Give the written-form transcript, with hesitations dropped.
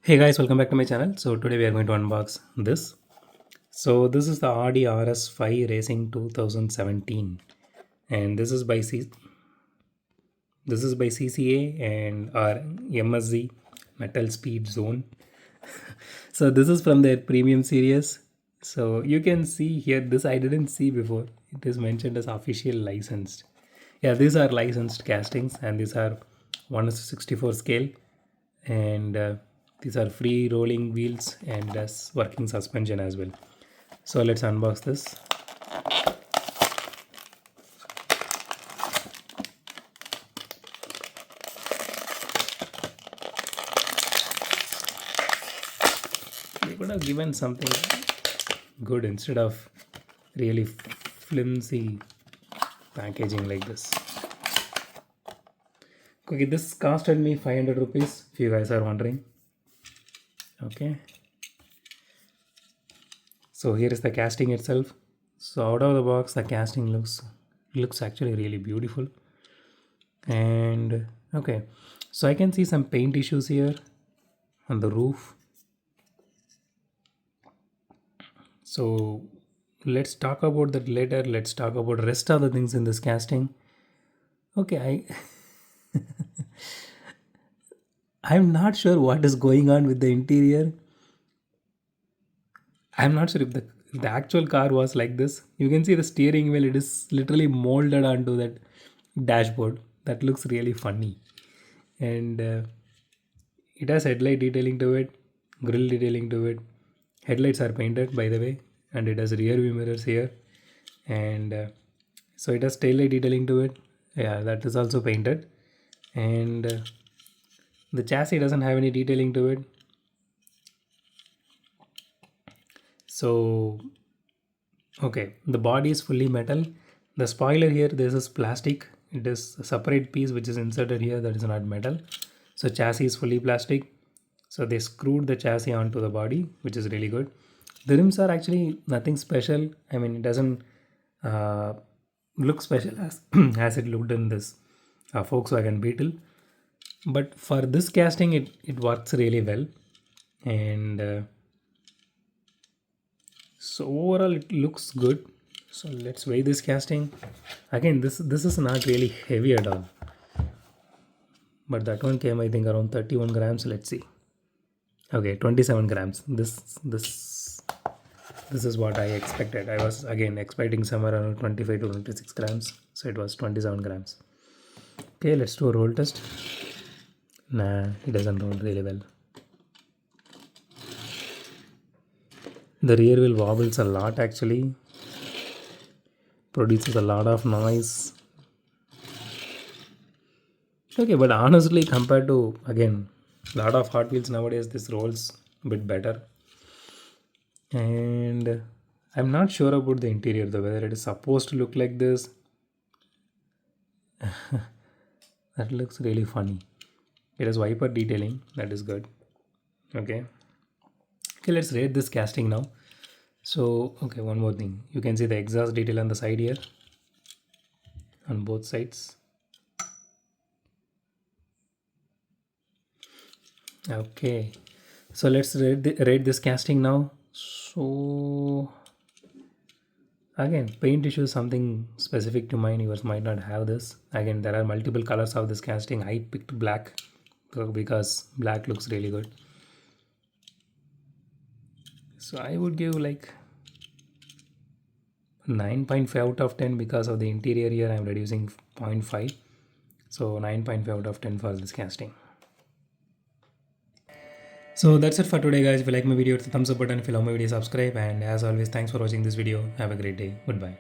Hey guys, welcome back to my channel. So today we are going to unbox this. So this is the Audi RS5 Racing 2017, and this is by CCA and our MSZ Metal Speed Zone. So this is from their premium series. So you can see here, this I didn't see before. It is mentioned as official licensed. Yeah, these are licensed castings, and these are 1:64 scale, and these are free rolling wheels and working suspension as well. So let's unbox this. They could have given something good instead of really flimsy packaging like this. Okay, this costed me 500 rupees if you guys are wondering. Okay, so here is the casting itself. So out of the box the casting looks actually really beautiful. And okay, so I can see some paint issues here on the roof. So let's talk about that later. Let's talk about rest of the things in this casting. Okay, I'm not sure what is going on with the interior. I'm not sure if the actual car was like this. You can see the steering wheel, it is literally molded onto that dashboard. That looks really funny. And it has headlight detailing to it, grill detailing to it. Headlights are painted, by the way, and it has rear view mirrors here. And so it has tail light detailing to it. Yeah, that is also painted. And the chassis doesn't have any detailing to it. So okay, the body is fully metal. The spoiler here, this is plastic. It is a separate piece which is inserted here, that is not metal. So chassis is fully plastic. So they screwed the chassis onto the body, which is really good. The rims are actually nothing special. I mean, it doesn't uh, look special as as it looked in this Volkswagen Beetle. But for this casting, it works really well. And so overall it looks good. So let's weigh this casting. Again, this is not really heavy at all, but that one came I think around 31 grams. Let's see. Okay, 27 grams. This is what I expected. I was again expecting somewhere around 25 to 26 grams, so it was 27 grams. Okay, let's do a roll test. Nah, it doesn't roll really well. The rear wheel wobbles a lot actually, produces a lot of noise. Okay, but honestly, compared to again, a lot of Hot Wheels nowadays, this rolls a bit better. And I'm not sure about the interior though, whether it is supposed to look like this. That looks really funny. It has wiper detailing, that is good. Okay. Okay, let's rate this casting now. So, okay, one more thing. You can see the exhaust detail on the side here, on both sides. Okay, so let's rate this casting now. So again, paint issue is something specific to mine. Yours might not have this. Again, there are multiple colors of this casting. I picked black because black looks really good. So I would give like 9.5 out of 10 because of the interior here. I'm reducing 0.5. So 9.5 out of 10 for this casting. So that's it for today guys. If you like my video, hit the thumbs up button. If you love my video, subscribe. And as always, thanks for watching this video. Have a great day. Goodbye.